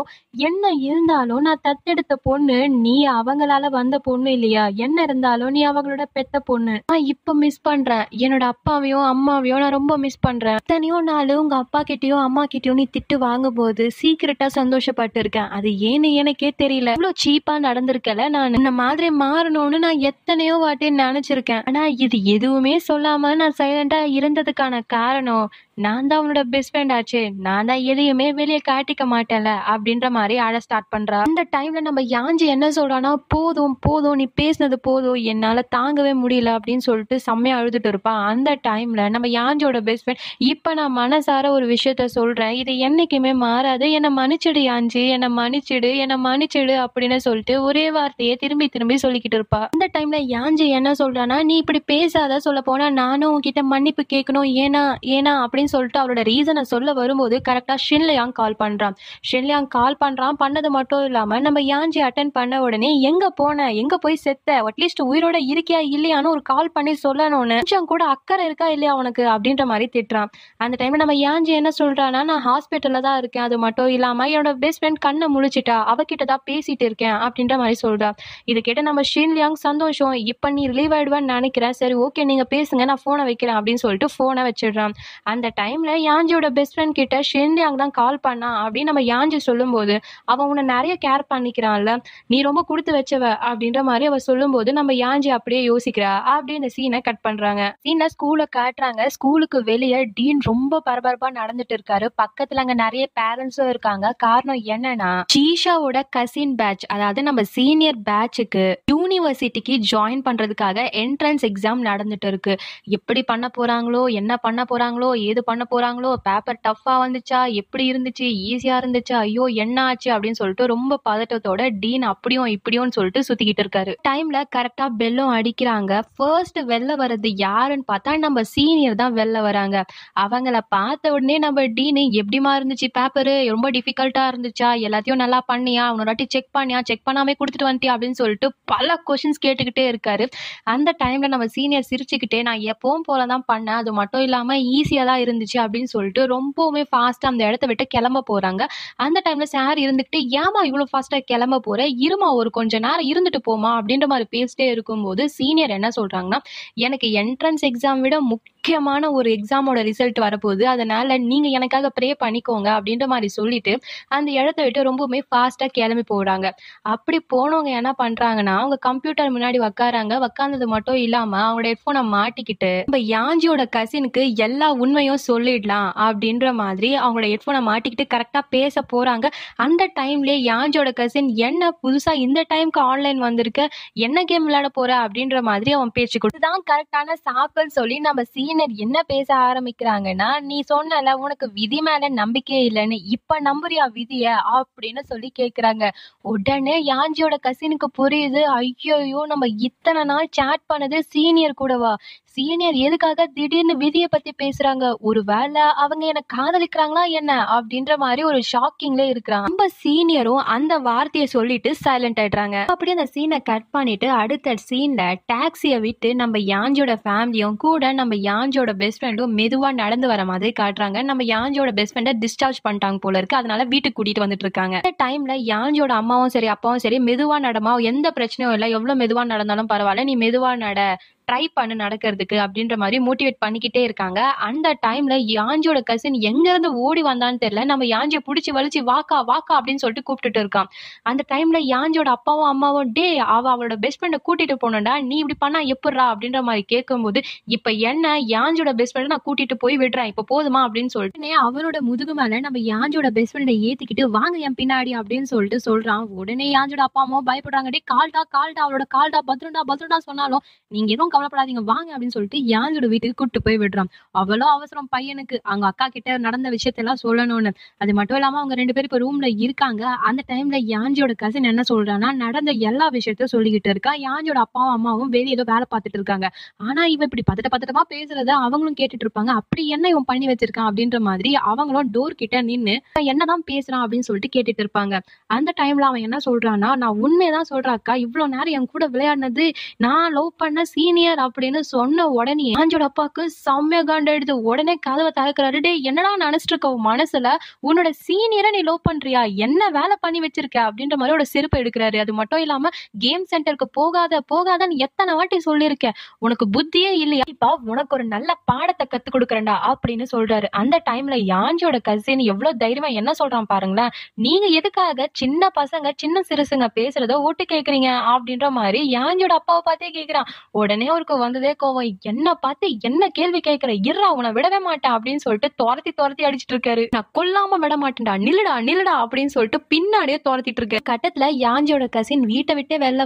என்ன இருந்தாலும் நான் தத்தெடுத்த பொண்ணு, நீ அவங்களால வந்த பொண்ணு இல்லையா, என்ன இருந்தாலும் நீ அவங்களோட பெத்த பொண்ணு. நான் இப்ப மிஸ் பண்றேன், என்னோட அப்பாவையும் அம்மாவையும் நான் ரொம்ப மிஸ் பண்றேன். எத்தனையோ நாள் உங்க அப்பா கிட்டயும் அம்மா கிட்டயும் நீ திட்டு வாங்கும் போது சீக்கிரட்டா சந்தோஷப்பட்டு இருக்கேன், அது ஏன்னு எனக்கே தெரியல. இவ்வளவு சீப்பா நடந்திருக்கல, நான் இந்த மாதிரி மாறணும்னு நான் எத்தனையோ வாட்டி நினைச்சிருக்கேன், ஆனா இது எதுவுமே சொல்லாம நான் சைலண்டா இருந்ததுக்கான காரணம், நான் தான் உன்னோட பெஸ்ட் ஃப்ரெண்ட் ஆச்சே, நான் தான் எதையுமே வெளியே காட்டிக்க மாட்டேன்ல அப்படின்ற மாதிரி ஆட ஸ்டார்ட் பண்றா. அந்த டைம்ல நம்ம யாஞ்சி என்ன சொல்றானா, போதும் போதும், நீ பேசினது போதும், என்னால தாங்கவே முடியல அப்படின்னு சொல்லிட்டு செம்மையா அழுதுட்டு இருப்பா. அந்த டைம்ல நம்ம யாஞ்சியோட பெஸ்ட் ஃப்ரெண்ட், இப்ப நான் மனசார ஒரு விஷயத்த சொல்றேன், இது என்னைக்குமே மாறாது, என்னை மன்னிச்சிடு யாஞ்சி, என்னை மன்னிச்சிடு அப்படின்னு சொல்லிட்டு ஒரே வார்த்தையை திரும்பி திரும்பி சொல்லிக்கிட்டு இருப்பா. அந்த டைம்ல யாஞ்சி என்ன சொல்றானா, நீ இப்படி பேசாத, சொல்ல போனா நானும் உன்கிட்ட மன்னிப்பு கேட்கணும், ஏனா ஏனா அப்படின்னு சொல்லிட்டு அவளோட ரீசனை சொல்ல வரும்போது கரெக்டா ஷின்லியாங் கால் பண்றான். ஷின்லியாங் கால் பண்றான், பண்ணது மட்டும் இல்லாம நம்ம யாஞ்சி அட்டென்ட் பண்ண உடனே, எங்க போன, எங்க போய் செத்த, அட்லீஸ்ட் உயிரோட இருக்கியா இல்லையான்னு ஒரு கால் பண்ணி சொல்லணும்னு கொஞ்சம் கூட அக்கறை இருக்கா இல்லையா உனக்கு அப்படின்ற மாதிரி திட்டுறான். அந்த டைம்ல நம்ம யாஞ்சி என்ன சொல்றானா, நான் ஹாஸ்பிட்டல்ல தான் இருக்கேன், அது மட்டும் இல்லாம என்னோட பெஸ்ட் ஃப்ரெண்ட் கண்ணை முழிச்சிட்டா, அவகிட்ட தான் பேசிட்டு இருக்கேன் அப்படின்ற மாதிரி சொல்றா. இதை கேட்ட நம்ம ஷின்லியாங், சந்தோஷம், இப்ப நீ ரிலீவ் ஆயிடுவேன்னு நினைக்கிறேன், சரி ஓகே நீங்க பேசுங்க, நான் போனை வைக்கிறேன் அப்படின்னு சொல்லிட்டு போனை வச்சிடுறான். அந்த டைம்ல யாஞ்சியோட பெஸ்ட் ஃப்ரெண்ட் கிட்ட ஷின்லியாங் தான் கால் பண்ணா அப்படின்னு நம்ம யாஞ்சி சொல்லும்போது, அவன் உன்னை நிறைய கேர் பண்ணிக்கிறான்ல, நீ ரொம்ப கொடுத்து வச்சவ அப்படின்ற மாதிரி அவ சொல்லும்போது, நம்ம யாஞ்சி அப்படியே யோசிக்கிறா. அப்படியே இந்த சீனை கட் பண்றாங்க. சீனை ஸ்கூல காட்டுறாங்க. ஸ்கூலுக்கு வெளியே டீன் ரொம்ப பரபரப்பா நடந்துட்டு இருக்காரு. பக்கத்துல அங்க நிறைய பேரண்ட்ஸும் இருக்காங்க. காரணம் என்னன்னா, ஷீஷாவோட கசின் பேட்ச், அதாவது நம்ம சீனியர் பேட்சுக்கு யூனிவர்சிட்டிக்கு ஜாயின் பண்றதுக்காக என்ட்ரன்ஸ் எக்ஸாம் நடந்துட்டு இருக்கு. எப்படி பண்ண போறாங்களோ, என்ன பண்ண போறாங்களோ, ஏது பண்ண போறாங்களோ, பேப்பர் டஃப்பா வந்துச்சா, எப்படி இருந்துச்சு, ஈஸியா இருந்துச்சு, ஐயோ என்ன ஆச்சு அப்படின்னு சொல்லிட்டு ரொம்ப பதட்டத்தோட டீன் அப்படியும் இப்படியும் சொல்லிட்டு சுத்திக்கிட்டு இருக்காரு. டைம்ல கரெக்டா பெல்லும் அடிக்கிறாங்க. ஃபர்ஸ்ட் வெளில வர்றது யாருன்னு பார்த்தா நம்ம சீனியர் தான் வெளில வராங்க. அவங்கள பார்த்த உடனே நம்ம டீன், எப்படிமா இருந்துச்சு பேப்பரு, ரொம்ப டிஃபிகல்ட்டா இருந்துச்சா, எல்லாத்தையும் நல்லா பண்ணியா, உன்னோட வாட்டி செக் பண்ணியா, செக் பண்ணாமே கொடுத்துட்டு வந்துட்டியா அப்படின்னு சொல்லிட்டு பல கொஸ்டின்ஸ் கேட்டுக்கிட்டே இருக்காரு. அந்த டைம்ல நம்ம சீனியர் சிரிச்சுக்கிட்டே, நான் எப்பவும் போலதான் பண்ணேன், அது மட்டும் இல்லாம ஈஸியா தான் இருந்துச்சு இருந்துச்சு அப்படின்னு சொல்லிட்டு ரொம்பவுமே ஃபாஸ்டா அந்த இடத்த விட்டு கிளம்ப போறாங்க. அந்த டைம்ல சார் இருந்துகிட்டு, "ஏம்மா இவ்வளோ ஃபாஸ்ட்டா கிளம்ப போற? இரும்மா ஒரு கொஞ்ச நேரம் இருந்துட்டு போம்மா" அப்படின்ற மாரி பேசிட்டே இருக்கும்போது, சீனியர் என்ன சொல்றாங்கன்னா, "எனக்கு என்ட்ரன்ஸ் எக்ஸாம் விட முக்கியமான ஒரு எக்ஸாமோட ரிசல்ட் வரப்போகுது. அதனால நீங்க எனக்காக ப்ரே பண்ணிக்கோங்க" அப்படின்ற மாரி சொல்லிட்டு, அந்த இடத்த விட்டு ரொம்பவுமே ஃபாஸ்ட்டா கிளம்பி போறாங்க. அப்படி போனவங்க என்ன பண்றாங்கன்னா, அவங்க கம்ப்யூட்டர் முன்னாடி உட்கார்றாங்க. உட்கார்ந்தது மட்டும் இல்லாம, அவங்களோட ஹெட்ஃபோன மாட்டிக்கிட்டு, நம்ம யாஞ்சியோட கசினுக்கு எல்லா உண்மையும் சொல்லிடலாம் அப்படின்ற மாதிரி அவங்களோட ஹெட்ஃபோன மாட்டிக்கிட்டு கரெக்ட்டா பேச போறாங்க. அந்த டைம்லயே யாஞ்சியோட கசின், "என்ன புதுசா இந்த டைம்க்கு ஆன்லைன் வந்திருக்க? என்ன கேம் விளையாட போற?" அப்படின்ற மாதிரி அவன் பேச்சு இதுதான் கரெக்ட்டான சாக்குன்னு சொல்லி நம்ம சீனியர் என்ன பேச ஆரம்பிக்கிறாங்கன்னா, "நீ சொன்னல உனக்கு விதி மேல நம்பிக்கையே இல்லன்னு, இப்ப நம்புறியா விதிய?" அப்படின்னு சொல்லி கேட்குறாங்க. உடனே யாஞ்சியோட கசினுக்கு புரியுது. ஐய்யய்யோ! நம்ம இத்தன நாள் சாட் பண்ணது சீனியர் கூடவா? சீனியர் எதுக்காக திடீர்னு விதிய பத்தி பேசுறாங்க? ஒருவேள அவங்க என்ன காதலிக்கிறாங்களா என்ன? அப்படின்ற மாரி ஒரு ஷாக்கிங்ல இருக்கிறான். நம்ம சீனியரும் அந்த வார்த்தைய சொல்லிட்டு சைலண்ட் ஆயிடுறாங்க. அப்படியே அந்த சீன கட் பண்ணிட்டு அடுத்த சீன்ல டாக்ஸிய விட்டு நம்ம யாஞ்சியோட ஃபேமிலியும் கூட நம்ம யாஞ்சியோட பெஸ்ட் ஃப்ரெண்டும் மெதுவா நடந்து வர மாதிரி காட்டுறாங்க. நம்ம யாஞ்சியோட பெஸ்ட் ஃப்ரெண்ட டிஸ்சார்ஜ் பண்ணிட்டாங்க போல இருக்கு. அதனால வீட்டுக்கு கூட்டிட்டு வந்துட்டு இருக்காங்க. இந்த டைம்ல யாஞ்சியோட அம்மாவும் சரி, அப்பாவும் சரி, "மெதுவா நடமா, எந்த பிரச்சனையும் இல்ல. எவ்வளவு மெதுவா நடந்தாலும் பரவாயில்ல. நீ மெதுவா நட. ட்ரை பண்ணு நடக்கிறதுக்கு" அப்படின்ற மாரி மோட்டிவேட் பண்ணிக்கிட்டே இருக்காங்க. அந்த டைம்ல யாஞ்சியோட கசின் எங்க இருந்து ஓடி வந்தான்னு தெரியல. நம்ம யாஞ்சிய புடிச்சு வலிச்சு, "வாக்கா, வாக்கா" அப்படின்னு சொல்லிட்டு கூப்பிட்டுட்டு இருக்கான். அந்த டைம்ல யாஞ்சியோட அப்பாவும் அம்மாவும், "டேய் அவளோட பெஸ்ட் ஃப்ரெண்ட கூட்டிட்டு போணும்டா. நீ இப்படி பண்ணா எப்புட்றா?" அப்படின்ற மாரி கேட்கும்போது, "இப்ப என்ன யாஞ்சியோட பெஸ்ட் ஃப்ரெண்ட நான் கூட்டிட்டு போய் விடுறேன். இப்ப போதுமா?" அப்படின்னு சொல்லிட்டு உடனே அவனோட முதுகு மேல நம்ம யாஞ்சியோட பெஸ்ட் ஃப்ரெண்ட ஏத்திக்கிட்டு, "வாங்க என் பின்னாடி" அப்படின்னு சொல்லிட்டு சொல்றான். உடனே யாஞ்சியோட அப்பா அம்மாவும் பயப்படுறாங்க. "டேய் கால்டா, கால்டா, அவளோட கால்டா, பத்திரம்டா, பத்திரம்டா" சொன்னாலும், "நீங்க எதுவும் கவலைப்படாதீங்க வாங்க" அப்படின்னு சொல்லிட்டு யாஞ்சியோட வீட்டுக்கு கூட்டிட்டு போய் விடுறான். அவ்வளோ அவசரம் பையனுக்கு அவங்க அக்கா கிட்ட நடந்த விஷயத்தெல்லாம் சொல்லணும்னு. அது மட்டும் இல்லாம அவங்க 2 பேரும் இப்ப ரூம்ல இருக்காங்க. அந்த டைம்ல யாஞ்சியோட கசின் என்ன சொல்றான்னா, நடந்த எல்லா விஷயத்தையும் சொல்லிக்கிட்டு இருக்கா. யாஞ்சியோட அப்பாவும் அம்மாவும் வெளிய ஏதோ வேலை பார்த்துட்டு இருக்காங்க. ஆனா இவன் இப்படி பதட்டமா பேசுறத அவங்களும் கேட்டுட்டு இருப்பாங்க. அப்படி என்ன இவன் பண்ணி வச்சிருக்கான் அப்படின்ற மாதிரி அவங்களும் டோர் கிட்ட நின்னு "இவன் என்னதான் பேசுறான் அப்படின்னு சொல்லிட்டு கேட்டுட்டு இருப்பாங்க. அந்த டைம்ல அவன் என்ன சொல்றான்னா, "நான் உண்மையதான் சொல்றேன் அக்கா. இவ்வளவு நேரம் என் கூட விளையாடினது நான் லவ் பண்ண சீனியர்" அப்படின்னு சொன்ன உடனே யாஞ்சியோட அப்பாவுக்கு செம்மையா காண்டாயிடுது. உடனே கதவை திறக்கிறாரு. "டேய் என்னடா நினைச்சிட்டு இருக்க உன் மனசுல? உன்னோட சீனியரை நீ லவ் பண்றியா? என்ன வேலை பண்ணி வச்சிருக்க?" அப்படின்ற மாதிரி ஒரு செருப்பு எடுக்கிறாரு. அது மட்டும் இல்லாம, "கேம் சென்டருக்கு போகாத போகாதன்னு எத்தனை வாட்டி சொல்லியிருக்கேன். உனக்கு புத்தியே இல்லையா? இப்ப உனக்கு ஒரு நல்ல பாடத்தை கத்து கொடுக்குறேன்டா" அப்படின்னு சொல்றாரு. அந்த டைம்ல யாஞ்சியோட கசின் எவ்வளவு தைரியமா என்ன சொல்றான் பாருங்களேன். "நீங்க எதுக்காக சின்ன பசங்க சின்ன சிறுசுங்க பேசுறத ஒட்டு கேக்குறீங்க?" அப்படின்ற மாதிரி யாஞ்சியோட அப்பாவை பார்த்தே கேக்குறான். உடனே அவருக்கு வந்ததே கோவம். "என்ன பார்த்து என்ன கேள்வி கேட்கிற? இருடா உன்னை விடவே மாட்டேன்" அப்படின்னு சொல்லிட்டு தொரத்தி தொரத்தி அடிச்சிட்டு இருக்காரு. "நான் கொல்லாம விட மாட்டேன்டா, நில்லுடா நில்லுடா" அப்படின்னு சொல்லிட்டு பின்னாடியே தொரத்திட்டு இருக்காரு. கட்டத்துல யாஞ்சியோட கசின் வீட்டை விட்டே வெளில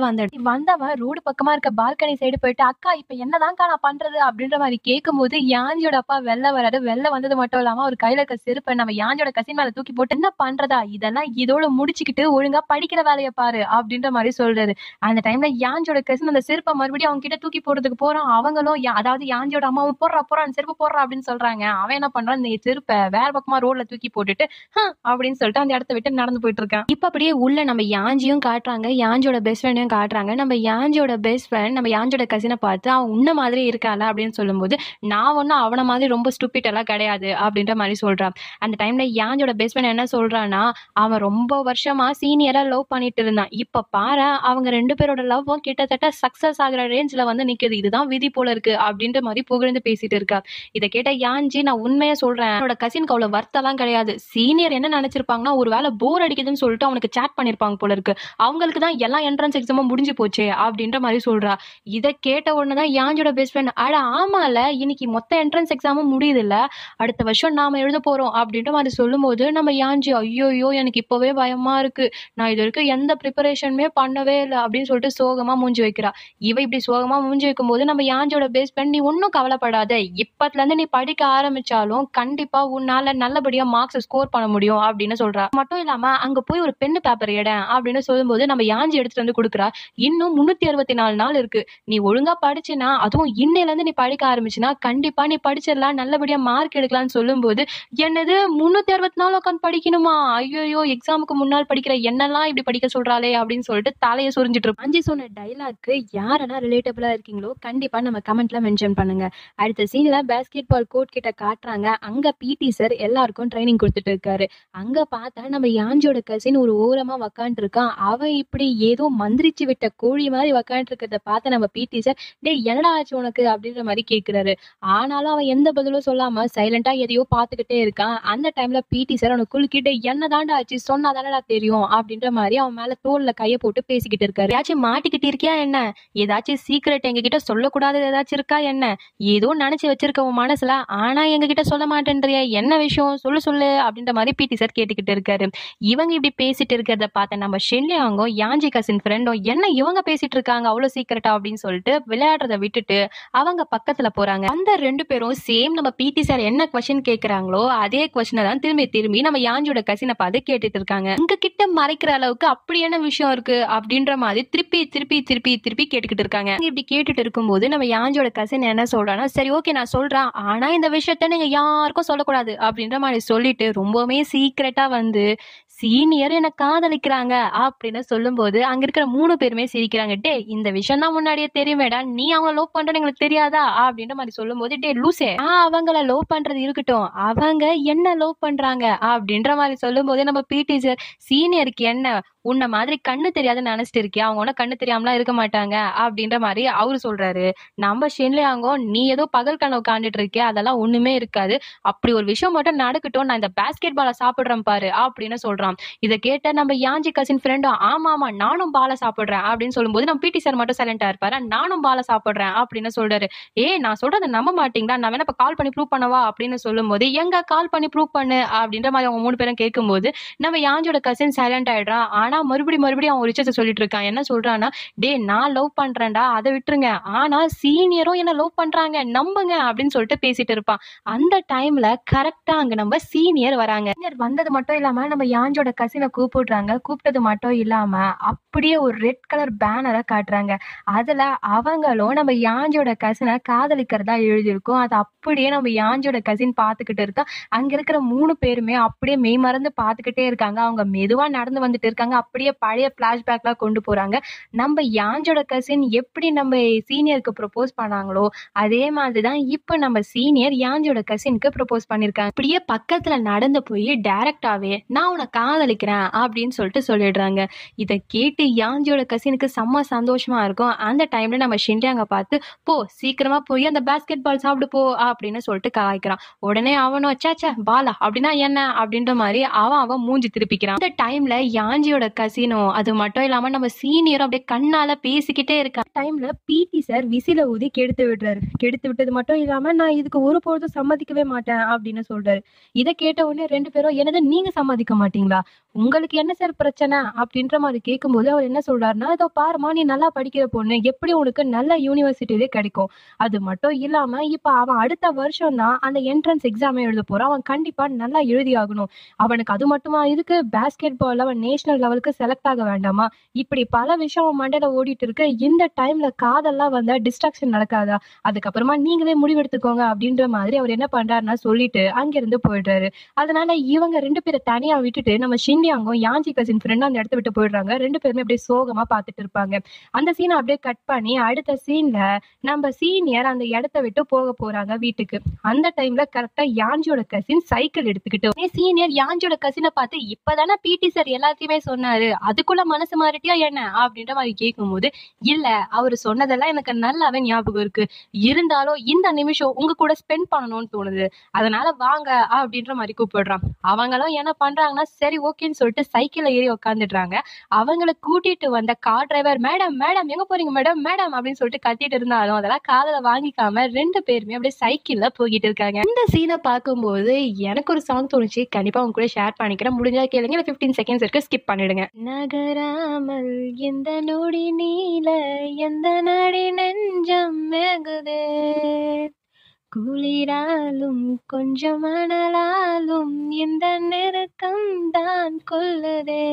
வந்தவன் ரோடு பக்கமா இருக்க பால்கனி சைடு போயிட்டு, "அக்கா இப்ப என்னதான்க்கா நான் பண்றது?" அப்படின்ற மாதிரி கேட்கும்போது யாஞ்சியோட அப்பா வெளில வராரு. வெளில வந்தது மட்டும் இல்லாம அவர் கையில இருக்க செருப்பை நம்ம யாஞ்சியோட கசின் மேல தூக்கி போட்டு, "என்ன பண்றதா? இதெல்லாம் இதோட முடிச்சுக்கிட்டு ஒழுங்கா படிக்கிற வேலையை பாரு" அப்படின்ற மாதிரி சொல்றாரு. அந்த டைம்ல யாஞ்சியோட கசின் அந்த செருப்பை மறுபடியும் அவங்க கிட்ட தூக்கி போடுறதுக்கு போறான். அவங்களும் அதாவது யாஞ்சியோட அம்மாவும், "போடுறா போடுறா அந்த செருப்பு போடுறா" அப்படின்னு சொல்றாங்க. அவன் என்ன பண்றான், இந்த செருப்பை வேற பக்கமா ரோட்ல தூக்கி போட்டுட்டு அப்படின்னு சொல்லிட்டு அந்த இடத்த விட்டு நடந்து போயிட்டு இருக்கான். இப்ப அப்படியே உள்ள நம்ம யாஞ்சியும் காட்டுறாங்க, யாஞ்சியோட பெஸ்ட் ஃப்ரெண்டையும் காட்டுறாங்க. நம்ம யாஞ்சியோட பெஸ்ட் ஃப்ரெண்ட் நம்ம யாஞ்சியோட கசினை பார்த்து, "அவன் உன்ன மாதிரி இருக்கால" அப்படின்னு சொல்லும்போது, "நான் ஒன்னும் அவன மாதிரி ரொம்ப ஸ்டூபிட் எல்லாம் கிடையாது" அப்படின்ற மாதிரி சொல்றான். அந்த டைம்ல யாஞ்சியோட பெஸ்ட் ஃப்ரெண்ட் என்ன சொல்றான்னா, "அவன் ரொம்ப வருஷமா சீனியரா லவ் பண்ணிட்டு இருந்தான். இப்ப பாரேன் அவங்க 2 பேரோட லவ்வும் கிட்டத்தட்ட சக்சஸ் ஆகுற ரேஞ்ச்ல வந்து நிக்குது. இதுதான் விதி போல இருக்கு" அப்படின்ற மாதிரி புகழ்ந்து பேசிட்டு இருக்கா. இத கேட்ட யாஞ்சி, "நான் உண்மையா சொல்றேன். என்னோட கசினுக்கு அவ்வளவு வர்த்தெல்லாம் கிடையாது. சீனியர் என்ன நினைச்சிருப்பாங்கன்னா, ஒருவேளை போர் அடிக்குதுன்னு சொல்லிட்டு அவனுக்கு சாட் பண்ணிருப்பாங்க போல இருக்கு. அவங்களுக்கு தான் எல்லா என்ட்ரன்ஸ் எக்ஸாமும் முடிஞ்சு போச்சே" அப்படின்ற மாதிரி சொல்றா. இத கேட்ட உடனே தான் யாஞ்சியோட பெஸ்ட் ஃப்ரெண்ட், "அட ஆமால, இன்னைக்கு மொத்த என்ட்ரன்ஸ் எக்ஸாமும் முடியுதுல்ல, அடுத்த வருஷம் நாம எழுத போறோம்" அப்படின்ற மாதிரி சொல்லும்போது நம்ம யாஞ்சி, "ஐயோயோ எனக்கு இப்பவே பயமா இருக்கு. நான் இது வரைக்கும் எந்த ப்ரிப்பரேஷனுமே பண்ணவே இல்லை" அப்படின்னு சொல்லிட்டு சோகமா மூஞ்சி வைக்கிறா. இவ இப்படி சோகமா மூஞ்சி வைக்கும்போது நம்ம யாஞ்சியோட பெஸ்ட் ஃப்ரெண்ட், "நீ ஒன்னும் கவலைப்படாத. இப்பத்துல இருந்து நீ படிக்க ஆரம்பிச்சாலும் கண்டிப்பா உன்னால நல்லபடியா மார்க்ஸ் ஸ்கோர் பண்ண முடியும்" அப்படின்னு சொல்றா. மட்டும் இல்லாம அங்க போய் ஒரு பென்னு பேப்பர் எடேன் அப்படின்னு சொல்லும்போது நம்ம யாஞ்சி எடுத்துட்டு வந்து கொடுக்குறா. "இன்னும் 364 நாள் இருக்கு. நீ ஒழுங்கா படிச்சினா, அதுவும் இன்னையில இருந்து நீ படிக்க ஆரம்பிச்சினா கண்டிப்பா நீ படிச்சிடலாம், நல்லபடியா மார்க் எடுக்கலாம்னு" சொல்லும்போது, "என்னது 364 உட்காந்து படிக்கணுமா? ஐயோ எக்ஸாமுக்கு முன்னால் படிக்கிற என்னெல்லாம் இப்படி படிக்க சொல்றாளே" அப்படின்னு சொல்லிட்டு தலையை சொரிஞ்சிட்டு இருப்பான். யாஞ்சி சொன்ன டைலாக்கு யாரெல்லாம் ரிலேட்டபிளா இருக்கீங்களோ பாத்தீங்களோ கண்டிப்பா நம்ம கமெண்ட்ல மென்ஷன் பண்ணுங்க. அடுத்த சீன்ல பேஸ்கெட் பால் கோர்ட் கிட்ட காட்டுறாங்க. அங்க பிடி சார் எல்லாருக்கும் ட்ரைனிங் கொடுத்துட்டு இருக்காரு. அங்க பார்த்தா நம்ம யாஞ்சியோட கசின் ஒரு ஓரமா உக்காந்துட்டு இருக்கான். அவன் இப்படி ஏதோ மந்திரிச்சு விட்ட கோழி மாதிரி உக்காந்துட்டு இருக்கிறத பார்த்து நம்ம பிடி சார், டேய் என்னடா ஆச்சு உனக்கு அப்படின்ற மாதிரி கேக்குறாரு. ஆனாலும் அவன் எந்த பதிலும் சொல்லாம சைலண்டா எதையோ பார்த்துக்கிட்டே இருக்கான். அந்த டைம்ல பிடி சார் அவனை குலுக்கிட்டு என்னதான்டா ஆச்சு சொன்னா தானடா தெரியும் அப்படின்ற மாதிரி அவன் மேல தோல்ல கைய போட்டு பேசிக்கிட்டு இருக்காரு. ஏதாச்சும் மாட்டிக்கிட்டு இருக்கியா என்ன? ஏதாச்சும் சீக்கிரட் எங்க கிட்ட சொல்லக்கூடாது ஏதாச்சும் இருக்கா என்ன? ஏதோ நினைச்சு வச்சிருக்க உன் மனசுல, ஆனா எங்க கிட்ட சொல்ல மாட்டேன்றிய, என்ன விஷயம் சொல்லு சொல்லு அப்படின்ற மாதிரி பிடி சார் கேட்டுக்கிட்டு இருக்காரு. இவங்க இப்படி பேசிட்டு இருக்கிறத பார்த்த நம்ம ஷென்லியாங்கோ யாஞ்சி கசின் ஃப்ரெண்டும் என்ன இவங்க பேசிட்டு இருக்காங்க அவ்வளவு சீக்கிரட்டா அப்படின்னு சொல்லிட்டு விளையாடுறத விட்டுட்டு அவங்க பக்கத்துல போறாங்க. அந்த ரெண்டு பேரும் சேம் நம்ம பிடி சார் என்ன கொஸ்டின் கேக்குறாங்களோ அதே கொஸ்டினை தான் திரும்பி திரும்பி நம்ம யாஞ்சியோட கசினை பார்த்து கேட்டுட்டு இருக்காங்க. உங்க கிட்ட மறைக்கிற அளவுக்கு அப்படி என்ன விஷயம் இருக்கு அப்படின்ற மாதிரி திருப்பி திருப்பி திருப்பி திருப்பி கேட்டுக்கிட்டு இருக்காங்க. இப்படி கேட்டுட்டு இருக்கும்போது நம்ம யாஞ்சியோட கசின் என்ன சொல்றான்னா, சரி ஓகே நான் சொல்றேன், ஆனா இந்த விஷயத்த நீங்க யாருக்கும் சொல்லக்கூடாது அப்படின்ற மாதிரி சொல்லிட்டு ரொம்பவுமே சீக்கிரட்டா வந்து சீனியர் என்ன காதலிக்கிறாங்க அப்படின்னு சொல்லும்போது அங்க இருக்கிற 3 பேருமே சிரிக்கிறாங்க. டே இந்த விஷயம் தான் முன்னாடியே தெரியுமேடா, நீ அவங்கள லவ் பண்றேன்னு எங்களுக்கு தெரியாதா அப்படின்ற மாதிரி சொல்லும்போது, டே லூசே அவங்கள லவ் பண்றது இருக்கட்டும், அவங்க என்ன லவ் பண்றாங்க அப்படின்ற மாதிரி சொல்லும்போது நம்ம பிடி சார், சீனியருக்கு என்ன உன்ன மாதிரி கண்ணு தெரியாதுன்னு நினைச்சிட்டு இருக்கியா, அவங்க ஒன்னும் கண்ணு தெரியாமலாம் இருக்க மாட்டாங்க அப்படின்ற மாதிரி அவரு சொல்றாரு. நம்ம ஷென்லியாங்கோ, நீ ஏதோ பகல் கனவு காண்டுட்டு இருக்கியா, அதெல்லாம் ஒண்ணுமே இருக்காது, அப்படி ஒரு விஷயம் மட்டும் நடக்கட்டும், நான் இந்த பேஸ்கெட் பாலை சாப்பிடுறேன் பாரு அப்படின்னு சொல்றான். இதை கேட்ட நம்ம யாஞ்சி கசின் ஃப்ரெண்டும் ஆமா ஆமா நானும் பாலை சாப்பிடுறேன் அப்படின்னு சொல்லும்போது நம்ம பிடி சார் மட்டும் சைலண்டா இருப்பாரு. நானும் பாலை சாப்பிடுறேன் அப்படின்னு சொல்றாரு. நான் சொல்றதை நம்ப மாட்டீங்களா, நான் வேணா இப்ப கால் பண்ணி ப்ரூவ் பண்ணவா அப்படின்னு சொல்லும்போது, எங்க கால் பண்ணி ப்ரூவ் பண்ணு அப்படின்ற மாதிரி அவங்க 3 பேரும் கேட்கும்போது நம்ம யாஞ்சியோட கசின் சைலண்ட் ஆயிடுறான். ஆனா மறுபடியும் அவன் ஒரு விஷயத்த சொல்லிட்டு இருக்கான். என்ன சொல்றான்னா, டே நான் லவ் பண்றேன்டா அதை விட்டுருங்க, ஆனா சீனியரும் என்ன லவ் பண்றாங்க நம்புங்க அப்படின்னு சொல்லிட்டு பேசிட்டு இருப்பான். அந்த டைம்ல கரெக்டா அங்க நம்ம சீனியர் வராங்க. சீனியர் வந்தது மட்டும் இல்லாம நம்ம யாஞ்சோட கசினை கூப்பிடுறாங்க. கூப்பிட்டது மட்டும் இல்லாம அப்படியே ஒரு ரெட் கலர் பேனரை காட்டுறாங்க. அதுல அவங்களும் நம்ம யாஞ்சோட கசினை காதலிக்கிறதா எழுதியிருக்கும். அது அப்படியே நம்ம யாஞ்சோட கசின் பாத்துக்கிட்டு இருக்கா. அங்க இருக்கிற 3 பேருமே அப்படியே மெய் மறந்து பாத்துக்கிட்டே இருக்காங்க. அவங்க மெதுவா நடந்து வந்துட்டு இருக்காங்க. அப்படியே பழைய பிளாஷ்பேக்லாம் கொண்டு போறாங்க. நம்ம யாஞ்சோட கசின் எப்படி நம்ம சீனியருக்கு ப்ரொபோஸ் பண்ணாங்களோ அதே மாதிரிதான் இப்ப நம்ம சீனியர் யாஞ்சோட கசினுக்கு ப்ரொபோஸ் பண்ணிருக்காங்க. அப்படியே பக்கத்துல நடந்து போய் டைரக்டாவே நான் உன்னை காதலிக்கிறேன் அப்படின்னு சொல்லிட்டு சொல்லிடுறாங்க. இதை கேட்டு யாஞ்சியோட கசினுக்கு செம்ம சந்தோஷமா இருக்கும். அந்த டைம்ல நம்ம ஷின்டியாங்க பார்த்து, போ சீக்கிரமா போய் அந்த பேஸ்கெட் பால் சாப்பிடு போ அப்படின்னு சொல்லிட்டு கலாய்க்கிறான். உடனே அவனும் சேச்சா பாலா அப்படின்னா என்ன அப்படின்ற மாதிரி அவன் மூஞ்சி திருப்பிக்கிறான். அந்த டைம்ல யாஞ்சியோட கசினும் அது மட்டும் இல்லாம நம்ம சீனியரும் அப்படியே கண்ணால பேசிக்கிட்டே இருக்க டைம்ல பிடி சார் விசில ஊதி கெடுத்து விடுறாரு. கெடுத்து விட்டது மட்டும் இல்லாம நான் இதுக்கு ஒரு பொழுதும் சம்மதிக்கவே மாட்டேன் அப்படின்னு சொல்றாரு. இதை கேட்ட உடனே 2 பேரும் என்னது நீங்க சம்மதிக்க மாட்டீங்களா, உங்களுக்கு என்ன சார் பிரச்சனை அப்படின்ற மாதிரி கேட்கும்போது அவர் என்ன சொல்றாருன்னா, இதோ பாருமா நீ நல்லா படிக்கிற பொண்ணு, எப்படி உனக்கு நல்ல யூனிவர்சிட்டியிலே கிடைக்கும், அது மட்டும் இல்லாம இப்ப அவன் அடுத்த வருஷம் தான் அந்த என்ட்ரன்ஸ் எக்ஸாம் எழுத போறான், அவன் கண்டிப்பா நல்லா எழுதி ஆகணும், அவனுக்கு அது மட்டுமா இதுக்கு பேஸ்கெட் பால் அவன் நேஷனல் லெவலுக்கு செலக்ட் ஆக வேண்டாமா, இப்படி பல விஷயம் அவன் மண்டையில ஓடிட்டு இருக்கு, இந்த டைம்ல காதெல்லாம் வந்தா டிஸ்ட்ராக்ஷன் நடக்காதா, அதுக்கப்புறமா நீங்களே முடிவெடுத்துக்கோங்க அப்படின்ற மாதிரி அவர் என்ன பண்றாருன்னா சொல்லிட்டு அங்கிருந்து போயிடுறாரு. அதனால இவங்க 2 பேரை தனியா விட்டுட்டு நம்ம ஷின்டியாங்கும் யாஞ்சி கசின் ஃப்ரெண்டும் அந்த இடத்த விட்டு போயிடுறாங்க. 2 பேருமே அப்படியே சோகமா பார்த்துட்டு இருப்பாங்க. அந்த சீனை அப்படியே கட் பண்ணி அடுத்த சீன்ல நம்ம சீனியர் அந்த இடத்த விட்டு போக போறாங்க வீட்டுக்கு. அந்த டைம்ல கரெக்டா யாஞ்சியோட கசின் சைக்கிள் எடுத்துக்கிட்டு சீனியர் யாஞ்சியோட கசினை பார்த்து, இப்பதானே பிடி சார் எல்லாத்தையுமே சொன்னாரு, அதுக்குள்ள மனசு மாறிட்டியா என்ன அப்படின்ற மாதிரி கேட்கும்போது, இல்ல அவரு சொன்னதெல்லாம் எனக்கு நல்லாவே ஞாபகம் இருக்கு, இருந்தாலும் இந்த நிமிஷம் உங்க கூட ஸ்பெண்ட் பண்ணணும்னு தோணுது, அதனால வாங்க அப்படின்ற மாதிரி கூப்பிடுறான். அவங்களும் என்ன பண்றாங்கன்னா சரி ஓகேன்னு சொல்லிட்டு சைக்கிள்ல ஏறி உட்காந்துடுறாங்க. அவங்களை கூட்டிட்டு வந்த கார் டிரைவர், மேடம் மேடம் எங்க போறீங்க மேடம் மேடம் அப்படின்னு சொல்லிட்டு கத்திட்டு இருந்தாலும் அதெல்லாம் காதுல வாங்கிக்காம 2 பேருமே அப்படியே சைக்கிள்ல போயிட்டு இருக்காங்க. இந்த சீனை பார்க்கும்போது எனக்கு ஒரு சாங் தோணுச்சு, கண்டிப்பா உங்க கூட ஷேர் பண்ணிக்கிறேன், முடிஞ்சா கேளுங்க, 15 செகண்ட்ஸ் இருக்கு, ஸ்கிப் பண்ணிடுங்க. நகராமல் எந்த நொடி நீல எந்த நடி நெஞ்சம் மேகுதே, குளிராலும் கொஞ்சம் மணலாலும் இந்த நெருக்கம் தான் கொல்லுதே,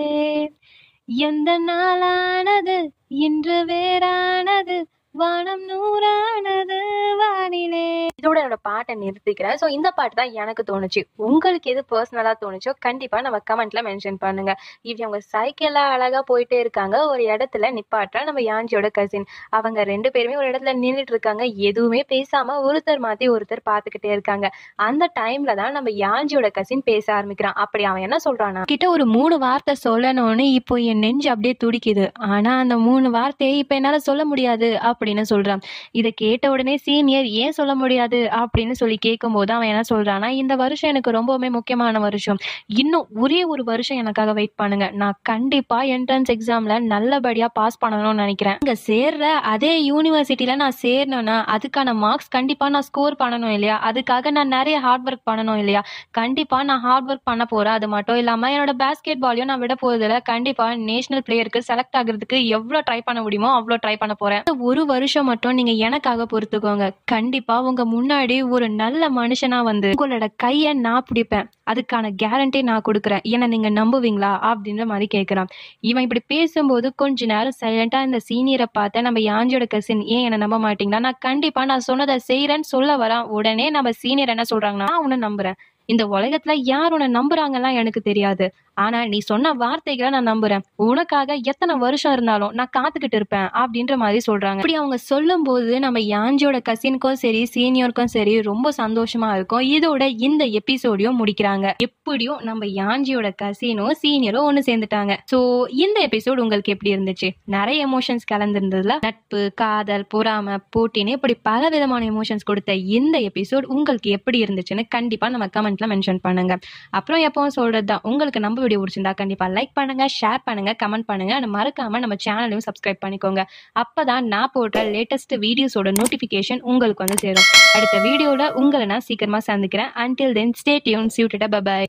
எந்த நாளானது இன்று வேறானது, வானம் நூறானது வானிலே. இதோட என்னோட பாட்டை நிறுத்திக்கிறேன். ஸோ இந்த பாட்டு தான் எனக்கு தோணுச்சு. உங்களுக்கு எது பர்சனலா தோணுச்சோ கண்டிப்பா நம்ம கமெண்ட்ல மென்ஷன் பண்ணுங்க. இப்படி அவங்க சைக்கிள்ல அழகா போயிட்டே இருக்காங்க. ஒரு இடத்துல நிப்பாட்டுறா நம்ம யாஞ்சியோட கசின். அவங்க 2 பேருமே ஒரு இடத்துல நின்னுட்டு இருக்காங்க. எதுவுமே பேசாம ஒருத்தர் மாத்தி ஒருத்தர் பார்த்துக்கிட்டே இருக்காங்க. அந்த டைம்ல தான் நம்ம யாஞ்சியோட கசின் பேச ஆரம்பிக்கிறான். அப்படி அவன் என்ன சொல்றான்னா, கிட்ட ஒரு 3 வார்த்தை சொல்லணும்னு இப்போ என் நெஞ்சு அப்படியே துடிக்குது. ஆனா அந்த 3 வார்த்தையை இப்ப என்னால சொல்ல முடியாது அப்படின்னு சொல்றான். இதை கேட்ட உடனே சீனியர் ஏன் சொல்ல முடியாது அப்படின்னு சொல்லி கேட்கும்போது அவன் என்ன சொல்றான்னா, இந்த வருஷம் எனக்கு ரொம்பவுமே முக்கியமான வருஷம். இன்னும் ஒரே ஒரு வருஷம் எனக்காக வெயிட் பண்ணுங்க. நான் கண்டிப்பா என்ட்ரன்ஸ் எக்ஸாம்ல நல்லபடியா பாஸ் பண்ணணும்னு நினைக்கிறேன். இங்க சேர்ற அதே யூனிவர்சிட்டியில நான் சேரணும்னா அதுக்கான மார்க்ஸ் கண்டிப்பா நான் ஸ்கோர் பண்ணணும் இல்லையா? அதுக்காக நான் நிறைய ஹார்ட் ஒர்க் பண்ணணும் இல்லையா? கண்டிப்பா நான் ஹார்ட் ஒர்க் பண்ண போறேன். அது மட்டும் இல்லாம என்னோட பேஸ்கெட் பாலையும் நான் விட போறதில்ல. கண்டிப்பா நேஷனல் பிளேயருக்கு செலக்ட் ஆகுறதுக்கு எவ்வளவு ட்ரை பண்ண முடியுமோ அவ்வளவு ட்ரை பண்ண போறேன். இந்த ஒரு வருஷம் மட்டும் நீங்க எனக்காக பொறுத்துக்கோங்க. கண்டிப்பா உங்க முன்னாடி ஒரு நல்ல மனுஷனா வந்து உங்களோட கைய நான் பிடிப்பேன். அதுக்கான கேரண்டி நான் கொடுக்குறேன். என்ன நீங்க நம்புவீங்களா அப்படின்ற மாதிரி கேட்கிறான். இவன் இப்படி பேசும்போது கொஞ்ச நேரம் சைலண்டா இந்த சீனியரை பார்த்த நம்ம யாஞ்சியோட கசின் ஏன் என்ன நம்ப மாட்டீங்களா? நான் கண்டிப்பா நான் சொன்னதை செய்யறேன்னு சொல்ல வரான். உடனே நம்ம சீனியர் என்ன சொல்றாங்கன்னா, நான் உன்னை நம்புறேன். இந்த உலகத்துல யார் உன்னை நம்புறாங்கலாம் எனக்கு தெரியாது. ஆனா நீ சொன்ன வார்த்தைகளை நான் நம்புறேன். உனக்காக எத்தனை வருஷம் இருந்தாலும் நான் காத்துக்கிட்டு இருப்பேன் அப்படின்ற மாதிரி சொல்றாங்க. இப்படி அவங்க சொல்லும் போது நம்ம யாஞ்சியோட கசினுக்கும் சரி சீனியருக்கும் சரி ரொம்ப சந்தோஷமா இருக்கும். இதோட இந்த எபிசோடையும் முடிக்கிறாங்க. எப்படியும் நம்ம யாஞ்சியோட கசினும் சீனியரும் ஒண்ணு சேர்ந்துட்டாங்க. சோ இந்த எபிசோட் உங்களுக்கு எப்படி இருந்துச்சு? நிறைய எமோஷன்ஸ் கலந்துருந்ததுல நட்பு, காதல், பொறாமை, போட்டின்னு இப்படி பல விதமான எமோஷன்ஸ் கொடுத்த இந்த எபிசோட் உங்களுக்கு எப்படி இருந்துச்சுன்னு கண்டிப்பா நம்ம கமெண்ட்ல மென்ஷன் பண்ணுங்க. அப்புறம் எப்பவும் சொல்றதுதான், உங்களுக்கு நம்ம வீடியோ பிடிச்சிருந்தா கண்டிப்பா லைக் பண்ணுங்க, ஷேர் பண்ணுங்க, கமெண்ட் பண்ணுங்க. மறக்காம நம்ம சேனலையும் சப்ஸ்கிரைப் பண்ணிக்கோங்க. அப்பதான் நான் போடுற லேட்டஸ்ட் வீடியோஸோட நோட்டிபிகேஷன் உங்களுக்கு வந்து சேரும். அடுத்த வீடியோல உங்களை நான் சீக்கிரமா சந்திக்கிறேன். Until then, stay tuned. See you later. Bye bye.